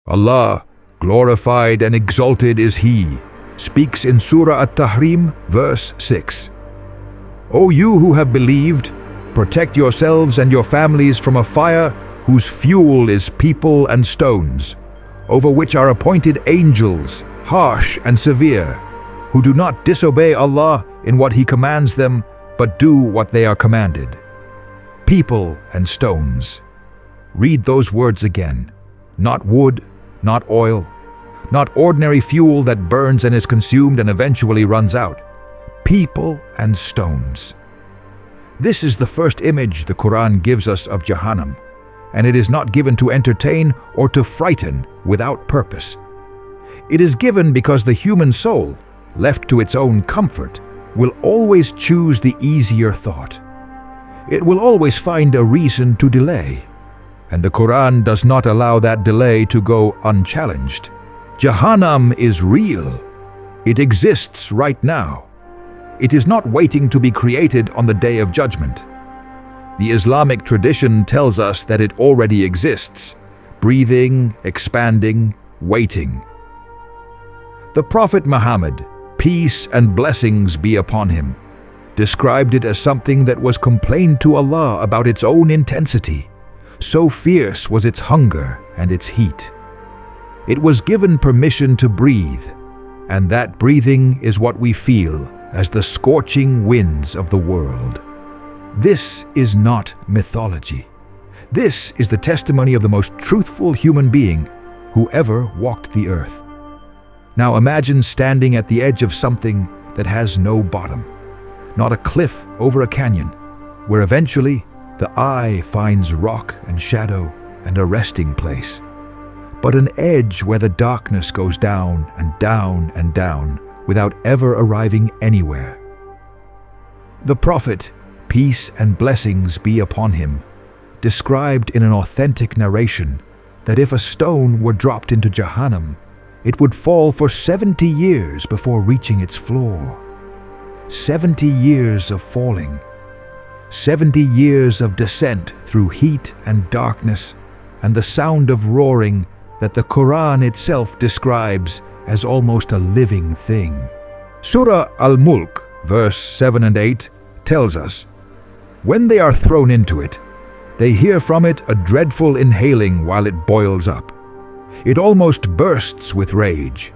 Allah, glorified and exalted is He, speaks in Surah At-Tahrim, verse 6. O you who have believed, protect yourselves and your families from a fire whose fuel is people and stones, over which are appointed angels, harsh and severe, who do not disobey Allah in what He commands them, but do what they are commanded. People and stones. Read those words again. Not wood, not oil, not ordinary fuel that burns and is consumed and eventually runs out. People and stones. This is the first image the Qur'an gives us of Jahannam, and it is not given to entertain or to frighten without purpose. It is given because the human soul, left to its own comfort, will always choose the easier thought. It will always find a reason to delay, and the Qur'an does not allow that delay to go unchallenged. Jahannam is real. It exists right now. It is not waiting to be created on the Day of Judgment. The Islamic tradition tells us that it already exists, breathing, expanding, waiting. The Prophet Muhammad, peace and blessings be upon him, described it as something that was complained to Allah about its own intensity. So fierce was its hunger and its heat. It was given permission to breathe, and that breathing is what we feel as the scorching winds of the world. This is not mythology. This is the testimony of the most truthful human being who ever walked the earth. Now imagine standing at the edge of something that has no bottom, not a cliff over a canyon, where eventually the eye finds rock and shadow and a resting place, but an edge where the darkness goes down and down and down without ever arriving anywhere. The Prophet, peace and blessings be upon him, described in an authentic narration that if a stone were dropped into Jahannam, it would fall for 70 years before reaching its floor. 70 years of falling. 70 years of descent through heat and darkness and the sound of roaring that the Qur'an itself describes as almost a living thing. Surah Al-Mulk, verse 7 and 8, tells us, when they are thrown into it, they hear from it a dreadful inhaling while it boils up. It almost bursts with rage.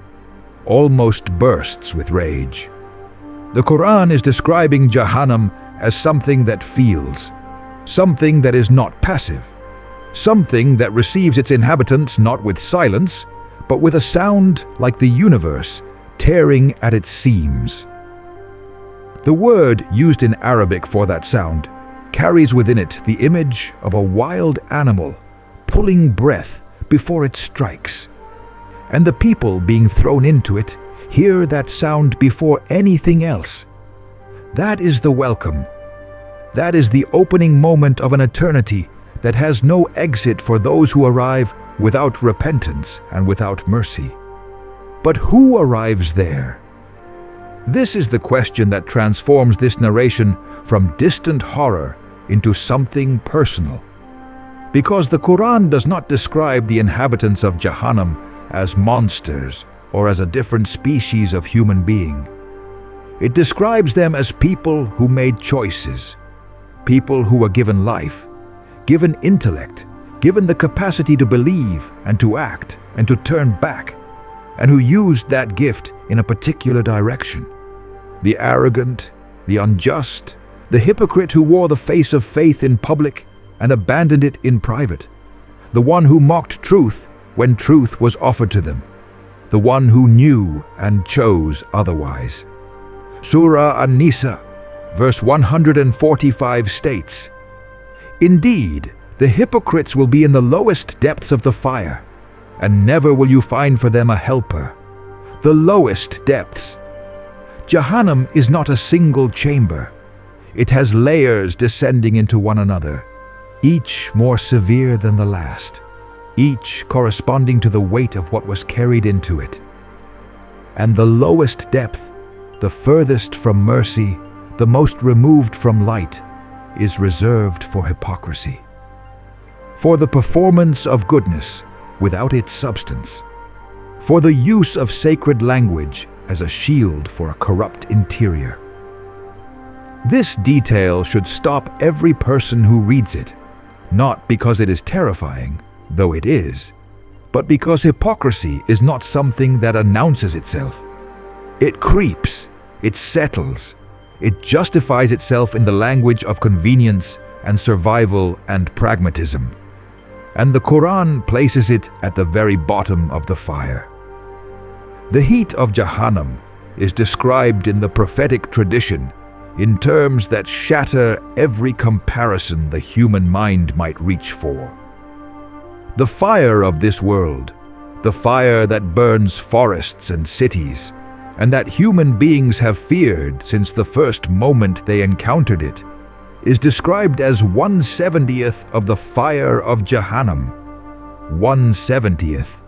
Almost bursts with rage. The Qur'an is describing Jahannam as something that feels, something that is not passive, something that receives its inhabitants not with silence, but with a sound like the universe tearing at its seams. The word used in Arabic for that sound carries within it the image of a wild animal pulling breath before it strikes, and the people being thrown into it hear that sound before anything else. That is the welcome. That is the opening moment of an eternity that has no exit for those who arrive without repentance and without mercy. But who arrives there? This is the question that transforms this narration from distant horror into something personal. Because the Qur'an does not describe the inhabitants of Jahannam as monsters or as a different species of human being. It describes them as people who made choices, people who were given life, given intellect, given the capacity to believe and to act and to turn back, and who used that gift in a particular direction. The arrogant, the unjust, the hypocrite who wore the face of faith in public and abandoned it in private, the one who mocked truth when truth was offered to them, the one who knew and chose otherwise. Surah An-Nisa, verse 145 states, indeed, the hypocrites will be in the lowest depths of the fire, and never will you find for them a helper. The lowest depths. Jahannam is not a single chamber. It has layers descending into one another, each more severe than the last, each corresponding to the weight of what was carried into it. And the lowest depth, the furthest from mercy, the most removed from light, is reserved for hypocrisy. For the performance of goodness, without its substance. For the use of sacred language as a shield for a corrupt interior. This detail should stop every person who reads it, not because it is terrifying, though it is, but because hypocrisy is not something that announces itself. It creeps, it settles, it justifies itself in the language of convenience and survival and pragmatism. And the Qur'an places it at the very bottom of the fire. The heat of Jahannam is described in the prophetic tradition in terms that shatter every comparison the human mind might reach for. The fire of this world, the fire that burns forests and cities, and that human beings have feared since the first moment they encountered it, is described as 1/70th of the fire of Jahannam. 1/70th.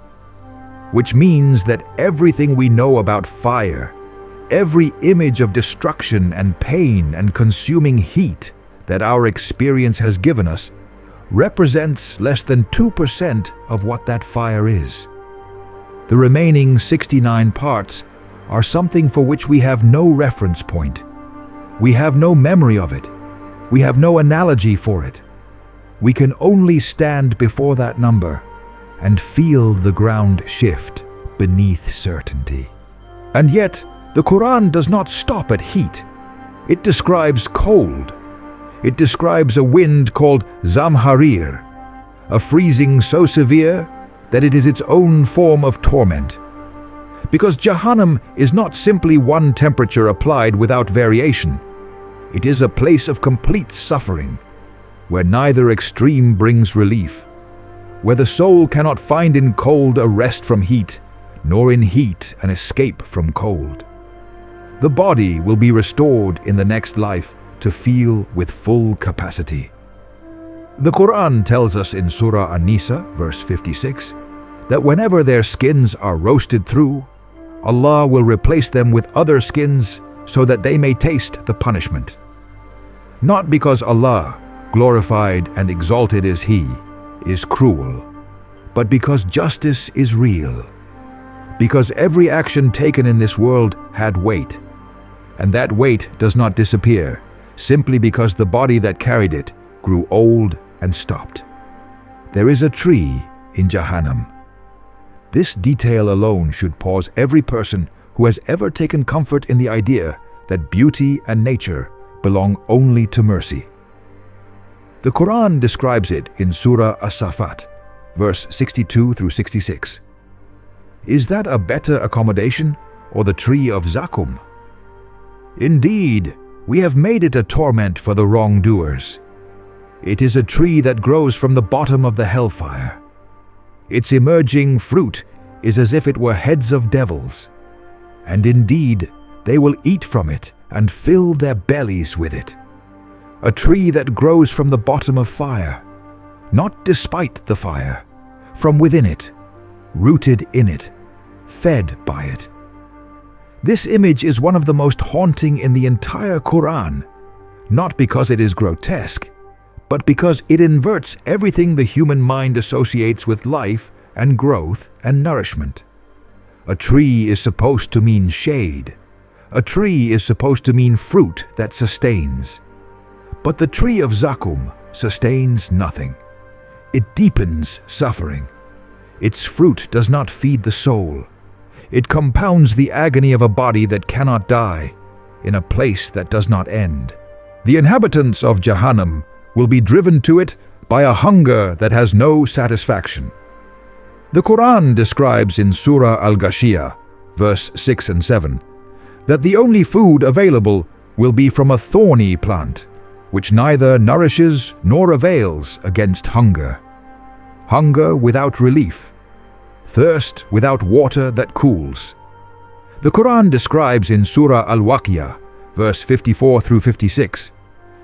Which means that everything we know about fire, every image of destruction and pain and consuming heat that our experience has given us, represents less than 2% of what that fire is. The remaining 69 parts are something for which we have no reference point. We have no memory of it. We have no analogy for it. We can only stand before that number and feel the ground shift beneath certainty. And yet, the Qur'an does not stop at heat. It describes cold. It describes a wind called Zamharir, a freezing so severe that it is its own form of torment. Because Jahannam is not simply one temperature applied without variation. It is a place of complete suffering, where neither extreme brings relief, where the soul cannot find in cold a rest from heat, nor in heat an escape from cold. The body will be restored in the next life to feel with full capacity. The Qur'an tells us in Surah An-Nisa, verse 56, that whenever their skins are roasted through, Allah will replace them with other skins so that they may taste the punishment. Not because Allah, glorified and exalted is He, is cruel, but because justice is real. Because every action taken in this world had weight, and that weight does not disappear simply because the body that carried it grew old and stopped. There is a tree in Jahannam. This detail alone should pause every person who has ever taken comfort in the idea that beauty and nature belong only to mercy. The Qur'an describes it in Surah As-Safat, verse 62 through 66. Is that a better accommodation, or the tree of Zaqqum? Indeed, we have made it a torment for the wrongdoers. It is a tree that grows from the bottom of the hellfire. Its emerging fruit is as if it were heads of devils, and indeed they will eat from it and fill their bellies with it. A tree that grows from the bottom of fire, not despite the fire, from within it, rooted in it, fed by it. This image is one of the most haunting in the entire Qur'an, not because it is grotesque, but because it inverts everything the human mind associates with life and growth and nourishment. A tree is supposed to mean shade. A tree is supposed to mean fruit that sustains. But the tree of Zaqqum sustains nothing. It deepens suffering. Its fruit does not feed the soul. It compounds the agony of a body that cannot die in a place that does not end. The inhabitants of Jahannam will be driven to it by a hunger that has no satisfaction. The Qur'an describes in Surah Al-Ghashiyah, verse 6 and 7, that the only food available will be from a thorny plant, which neither nourishes nor avails against hunger. Hunger without relief, thirst without water that cools. The Qur'an describes in Surah Al-Waqiyah, verse 54 through 56,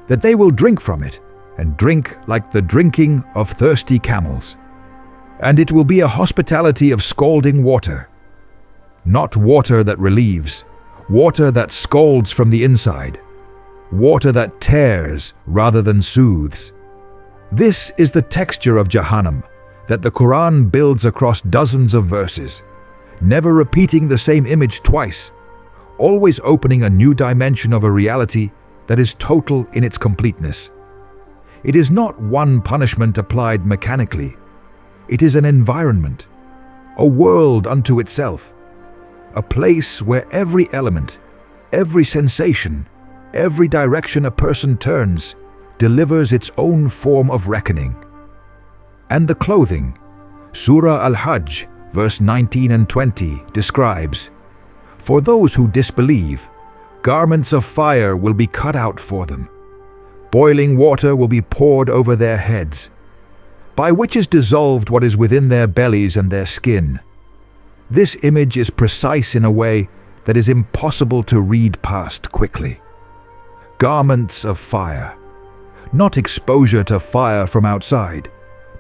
that they will drink from it, and drink like the drinking of thirsty camels. And it will be a hospitality of scalding water. Not water that relieves, water that scalds from the inside, water that tears rather than soothes. This is the texture of Jahannam that the Qur'an builds across dozens of verses, never repeating the same image twice, always opening a new dimension of a reality that is total in its completeness. It is not one punishment applied mechanically. It is an environment, a world unto itself, a place where every element, every sensation, every direction a person turns delivers its own form of reckoning. And the clothing, Surah Al-Hajj, verse 19 and 20 describes, "For those who disbelieve, garments of fire will be cut out for them. Boiling water will be poured over their heads, by which is dissolved what is within their bellies and their skin." This image is precise in a way that is impossible to read past quickly. Garments of fire, not exposure to fire from outside,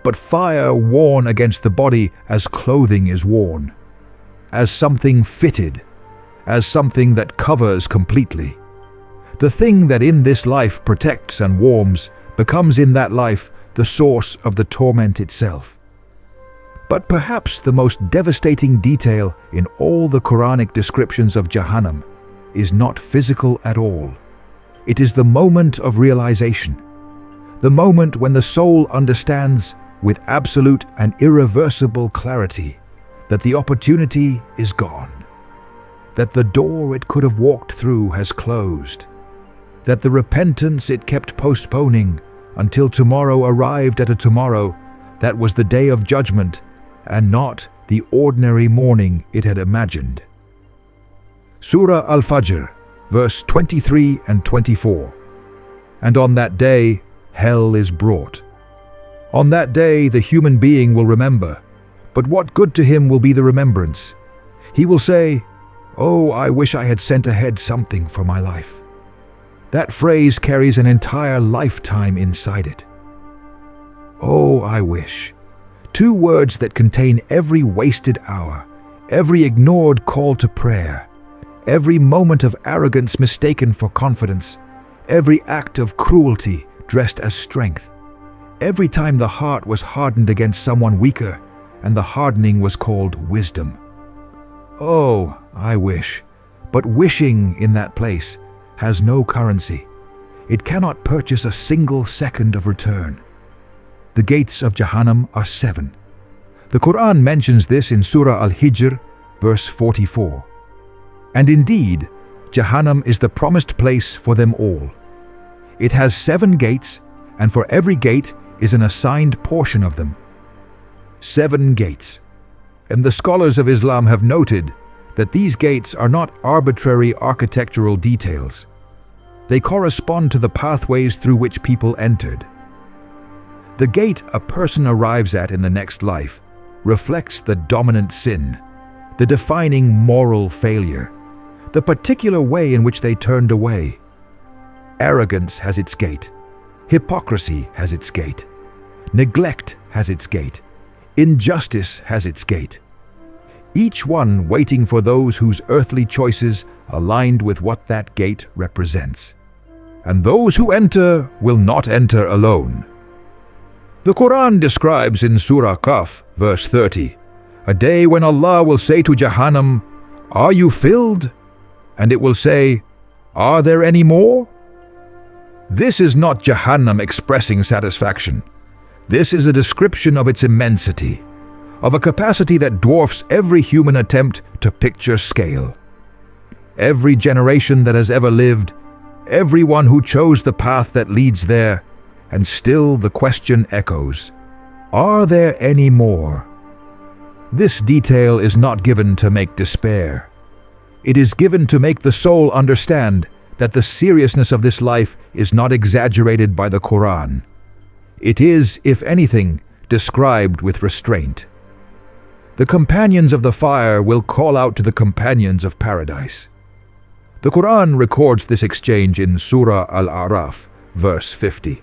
but fire worn against the body as clothing is worn, as something fitted, as something that covers completely. The thing that in this life protects and warms becomes in that life the source of the torment itself. But perhaps the most devastating detail in all the Quranic descriptions of Jahannam is not physical at all. It is the moment of realization, the moment when the soul understands with absolute and irreversible clarity that the opportunity is gone, that the door it could have walked through has closed, that the repentance it kept postponing until tomorrow arrived at a tomorrow that was the day of judgment and not the ordinary morning it had imagined. Surah Al-Fajr, verse 23 and 24. "And on that day, hell is brought. On that day the human being will remember, but what good to him will be the remembrance? He will say, 'Oh, I wish I had sent ahead something for my life.' That phrase carries an entire lifetime inside it. Oh, I wish. Two words that contain every wasted hour, every ignored call to prayer, every moment of arrogance mistaken for confidence, every act of cruelty dressed as strength, every time the heart was hardened against someone weaker and the hardening was called wisdom. Oh, I wish. But wishing in that place has no currency. It cannot purchase a single second of return. The gates of Jahannam are 7. The Qur'an mentions this in Surah Al-Hijr, verse 44. And indeed, Jahannam is the promised place for them all. It has 7 gates, and for every gate is an assigned portion of them. 7 gates. And the scholars of Islam have noted that these gates are not arbitrary architectural details. They correspond to the pathways through which people entered. The gate a person arrives at in the next life reflects the dominant sin, the defining moral failure, the particular way in which they turned away. Arrogance has its gate. Hypocrisy has its gate. Neglect has its gate. Injustice has its gate. Each one waiting for those whose earthly choices aligned with what that gate represents. And those who enter will not enter alone. The Qur'an describes in Surah Qaf, verse 30, a day when Allah will say to Jahannam, "Are you filled?" And it will say, "Are there any more?" This is not Jahannam expressing satisfaction. This is a description of its immensity, of a capacity that dwarfs every human attempt to picture scale. Every generation that has ever lived, everyone who chose the path that leads there, and still the question echoes, are there any more? This detail is not given to make despair. It is given to make the soul understand that the seriousness of this life is not exaggerated by the Qur'an. It is, if anything, described with restraint. The companions of the fire will call out to the companions of paradise. The Qur'an records this exchange in Surah Al-A'raf, verse 50.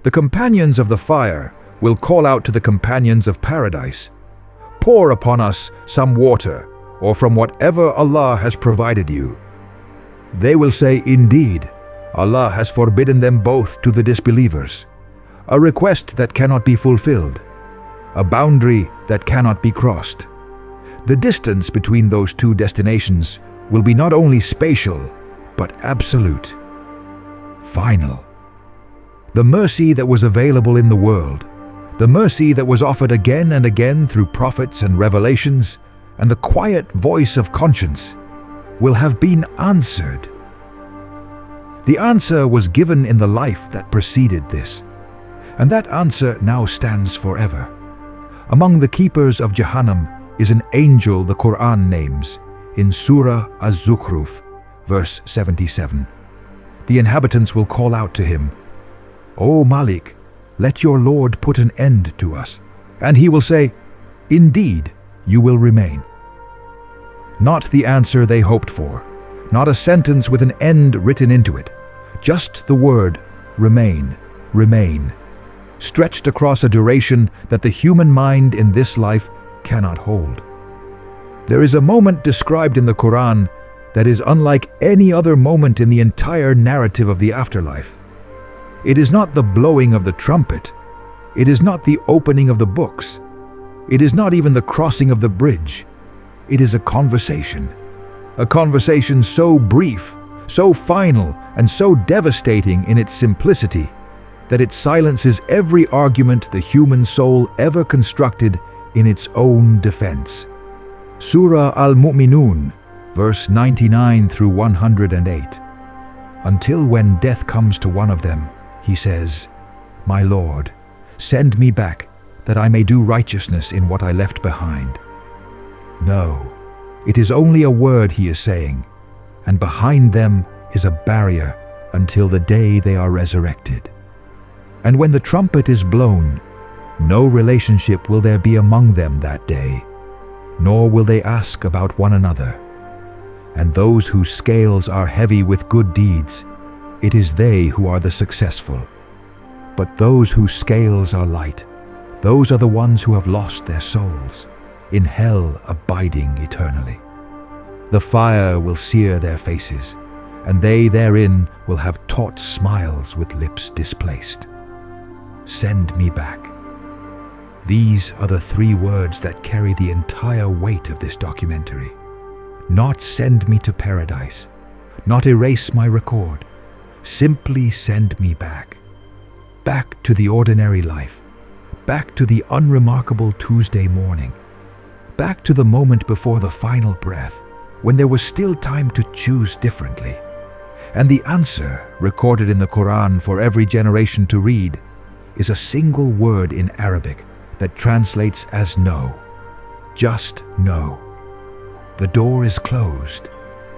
The companions of the fire will call out to the companions of paradise, "Pour upon us some water, or from whatever Allah has provided you." They will say, "Indeed, Allah has forbidden them both to the disbelievers," a request that cannot be fulfilled. a boundary that cannot be crossed. The distance between those two destinations will be not only spatial, but absolute, final. The mercy that was available in the world, the mercy that was offered again and again through prophets and revelations, and the quiet voice of conscience, will have been answered. The answer was given in the life that preceded this, and that answer now stands forever. Among the keepers of Jahannam is an angel the Qur'an names in Surah Az-Zukhruf, verse 77. The inhabitants will call out to him, "O Malik, let your Lord put an end to us." And he will say, "Indeed, you will remain." Not the answer they hoped for, not a sentence with an end written into it, just the word, remain, remain, stretched across a duration that the human mind in this life cannot hold. There is a moment described in the Qur'an that is unlike any other moment in the entire narrative of the afterlife. It is not the blowing of the trumpet. It is not the opening of the books. It is not even the crossing of the bridge. It is a conversation so brief, so final, and so devastating in its simplicity that it silences every argument the human soul ever constructed in its own defense. Surah Al-Mu'minun, verse 99 through 108. Until when death comes to one of them, he says, "My Lord, send me back, that I may do righteousness in what I left behind." No, it is only a word he is saying, and behind them is a barrier until the day they are resurrected. And when the trumpet is blown, no relationship will there be among them that day, nor will they ask about one another. And those whose scales are heavy with good deeds, it is they who are the successful. But those whose scales are light, those are the ones who have lost their souls, in hell abiding eternally. The fire will sear their faces, and they therein will have taut smiles with lips displaced. Send me back. These are the three words that carry the entire weight of this documentary. Not send me to paradise, not erase my record. Simply send me back. Back to the ordinary life. Back to the unremarkable Tuesday morning. Back to the moment before the final breath, when there was still time to choose differently. And the answer, recorded in the Qur'an for every generation to read, is a single word in Arabic that translates as no. Just no. The door is closed.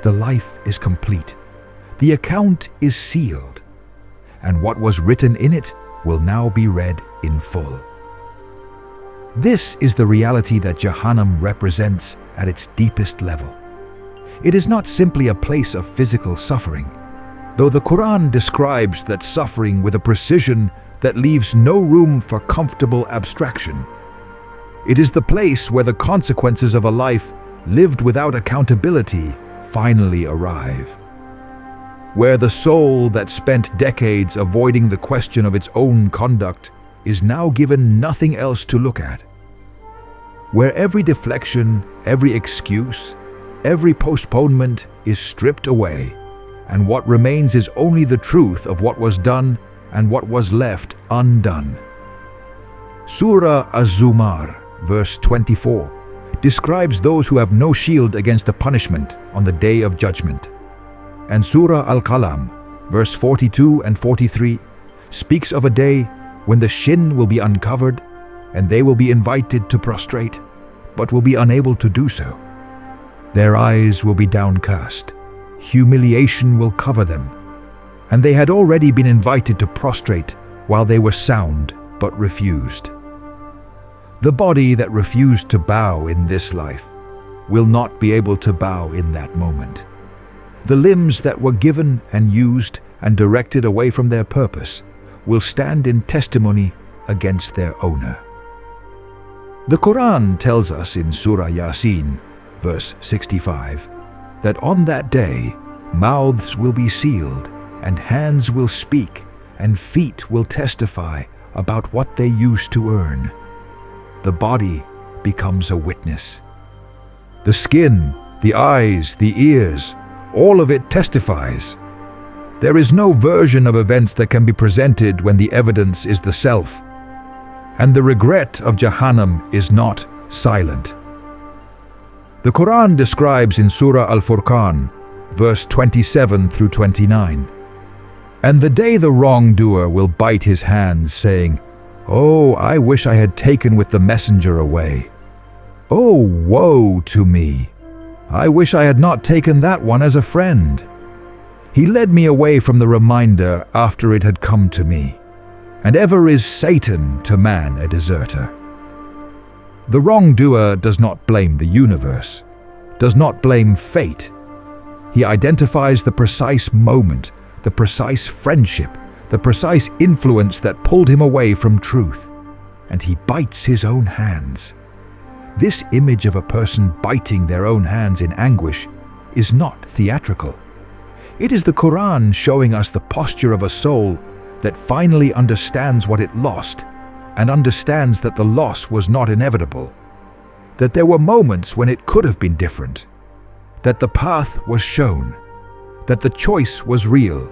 The life is complete. The account is sealed. And what was written in it will now be read in full. This is the reality that Jahannam represents at its deepest level. It is not simply a place of physical suffering, though the Qur'an describes that suffering with a precision that leaves no room for comfortable abstraction. It is the place where the consequences of a life lived without accountability finally arrive. Where the soul that spent decades avoiding the question of its own conduct is now given nothing else to look at. Where every deflection, every excuse, every postponement is stripped away, and what remains is only the truth of what was done and what was left undone. Surah Az-Zumar, verse 24, describes those who have no shield against the punishment on the day of judgment. And Surah Al-Qalam, verse 42 and 43, speaks of a day when the shin will be uncovered and they will be invited to prostrate, but will be unable to do so. Their eyes will be downcast. Humiliation will cover them. And they had already been invited to prostrate while they were sound, but refused. The body that refused to bow in this life will not be able to bow in that moment. The limbs that were given and used and directed away from their purpose will stand in testimony against their owner. The Qur'an tells us in Surah Yasin, verse 65, that on that day mouths will be sealed, and hands will speak, and feet will testify about what they used to earn. the body becomes a witness. The skin, the eyes, the ears, all of it testifies. There is no version of events that can be presented when the evidence is the self, and the regret of Jahannam is not silent. The Qur'an describes in Surah Al-Furqan, verse 27 through 29, "And the day the wrongdoer will bite his hands, saying, 'Oh, I wish I had taken with the messenger away. Oh, woe to me! I wish I had not taken that one as a friend. He led me away from the reminder after it had come to me. And ever is Satan to man a deserter.'" The wrongdoer does not blame the universe, does not blame fate. He identifies the precise moment, the precise friendship, the precise influence that pulled him away from truth, and he bites his own hands. This image of a person biting their own hands in anguish is not theatrical. It is the Qur'an showing us the posture of a soul that finally understands what it lost and understands that the loss was not inevitable, that there were moments when it could have been different, that the path was shown, that the choice was real.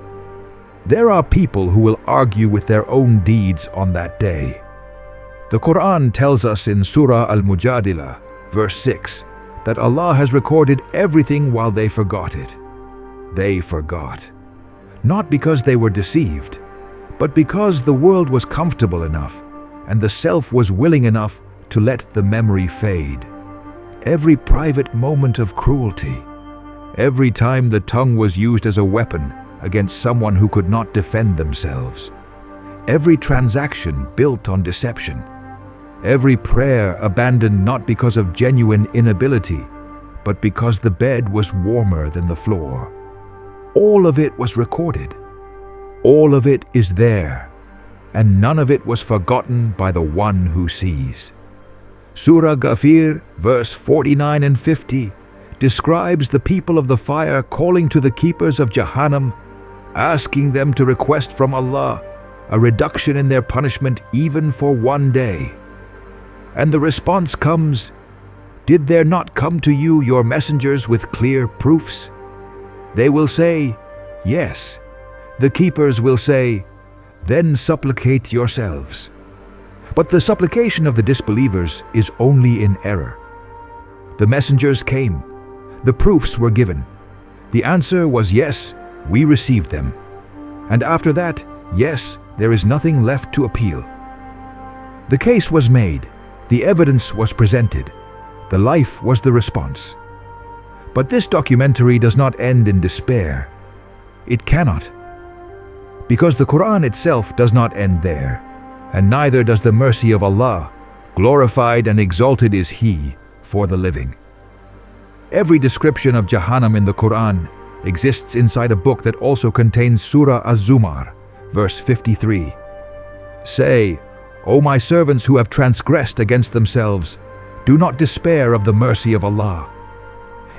There are people who will argue with their own deeds on that day. The Qur'an tells us in Surah Al-Mujadilah, verse 6, that Allah has recorded everything while they forgot it. They forgot. Not because they were deceived, but because the world was comfortable enough and the self was willing enough to let the memory fade. Every private moment of cruelty, every time the tongue was used as a weapon against someone who could not defend themselves, every transaction built on deception, every prayer abandoned not because of genuine inability, but because the bed was warmer than the floor. All of it was recorded. All of it is there, and none of it was forgotten by the one who sees. Surah Ghafir, verse 49 and 50, describes the people of the fire calling to the keepers of Jahannam, asking them to request from Allah a reduction in their punishment even for one day. And the response comes, "Did there not come to you your messengers with clear proofs?" They will say, "Yes." The keepers will say, "Then supplicate yourselves." But the supplication of the disbelievers is only in error. The messengers came. The proofs were given. The answer was yes, we received them. And after that, yes, there is nothing left to appeal. The case was made. The evidence was presented. The life was the response. But this documentary does not end in despair. It cannot. Because the Qur'an itself does not end there, and neither does the mercy of Allah. Glorified and exalted is He for the living. Every description of Jahannam in the Qur'an exists inside a book that also contains Surah Az-Zumar, verse 53. Say, O my servants who have transgressed against themselves, do not despair of the mercy of Allah.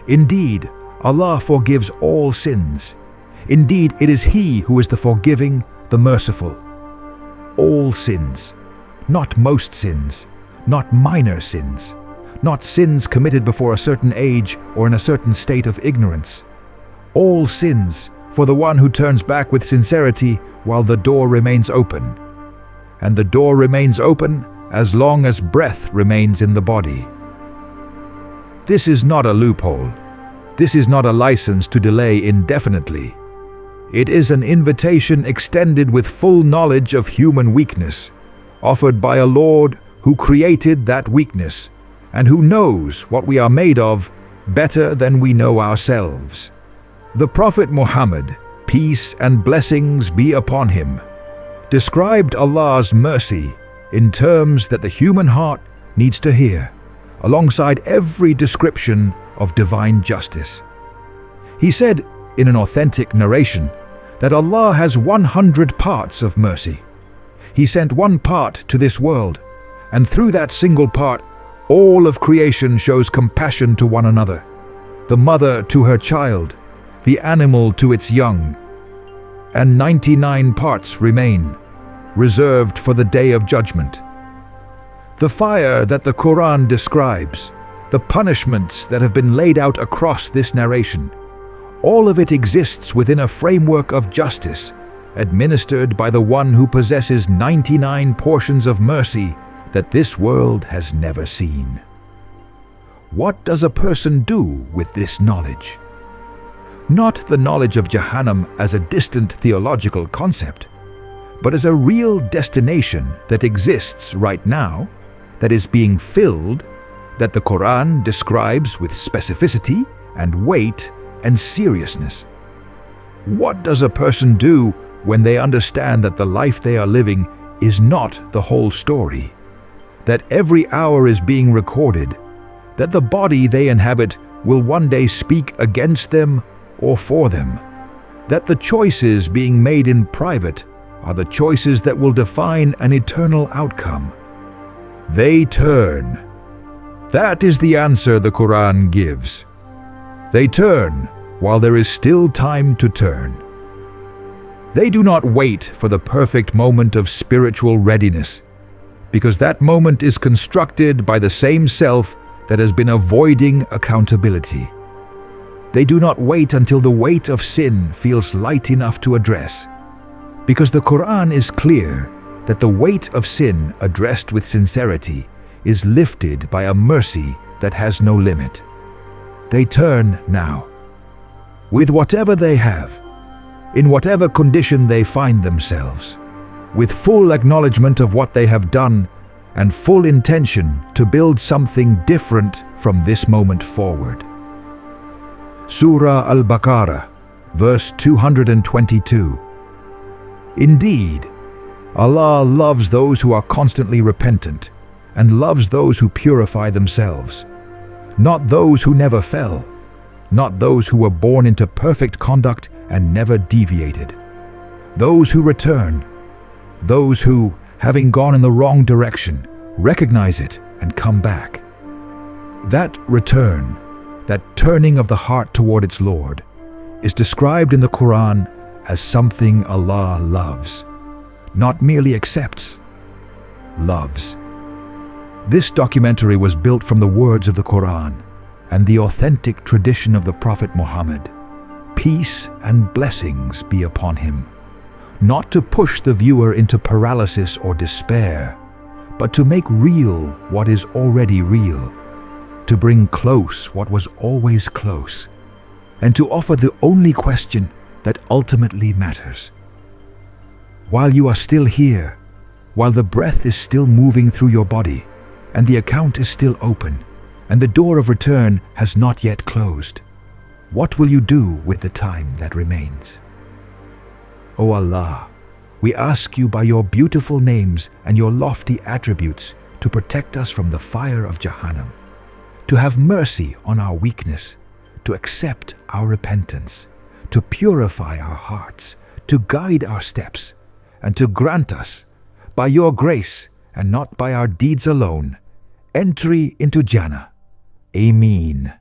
Indeed, Allah forgives all sins. Indeed, it is He who is the forgiving, the merciful. All sins, not most sins, not minor sins, not sins committed before a certain age or in a certain state of ignorance. All sins for the one who turns back with sincerity while the door remains open. And the door remains open as long as breath remains in the body. This is not a loophole. This is not a license to delay indefinitely. It is an invitation extended with full knowledge of human weakness, offered by a Lord who created that weakness and who knows what we are made of better than we know ourselves. The Prophet Muhammad, peace and blessings be upon him, described Allah's mercy in terms that the human heart needs to hear, alongside every description of divine justice. He said in an authentic narration that Allah has 100 parts of mercy. He sent one part to this world, and through that single part, all of creation shows compassion to one another, the mother to her child, the animal to its young, and 99 parts remain, reserved for the day of judgment. The fire that the Qur'an describes, the punishments that have been laid out across this narration, all of it exists within a framework of justice, administered by the one who possesses 99 portions of mercy that this world has never seen. What does a person do with this knowledge? Not the knowledge of Jahannam as a distant theological concept, but as a real destination that exists right now, that is being filled, that the Qur'an describes with specificity and weight and seriousness. What does a person do when they understand that the life they are living is not the whole story, that every hour is being recorded, that the body they inhabit will one day speak against them or for them, that the choices being made in private are the choices that will define an eternal outcome? They turn. That is the answer the Qur'an gives. They turn while there is still time to turn. They do not wait for the perfect moment of spiritual readiness, because that moment is constructed by the same self that has been avoiding accountability. They do not wait until the weight of sin feels light enough to address, because the Qur'an is clear that the weight of sin addressed with sincerity is lifted by a mercy that has no limit. They turn now. With whatever they have, in whatever condition they find themselves, with full acknowledgement of what they have done and full intention to build something different from this moment forward. Surah Al-Baqarah, verse 222. Indeed, Allah loves those who are constantly repentant and loves those who purify themselves, not those who never fell, not those who were born into perfect conduct and never deviated, those who return, those who, having gone in the wrong direction, recognize it and come back. That return, that turning of the heart toward its Lord, is described in the Qur'an as something Allah loves, not merely accepts, loves. This documentary was built from the words of the Qur'an and the authentic tradition of the Prophet Muhammad, peace and blessings be upon him, not to push the viewer into paralysis or despair, but to make real what is already real, to bring close what was always close, and to offer the only question that ultimately matters. While you are still here, while the breath is still moving through your body, and the account is still open, and the door of return has not yet closed, what will you do with the time that remains? O Allah, we ask you by your beautiful names and your lofty attributes to protect us from the fire of Jahannam, to have mercy on our weakness, to accept our repentance, to purify our hearts, to guide our steps, and to grant us, by your grace and not by our deeds alone, entry into Jannah. Ameen.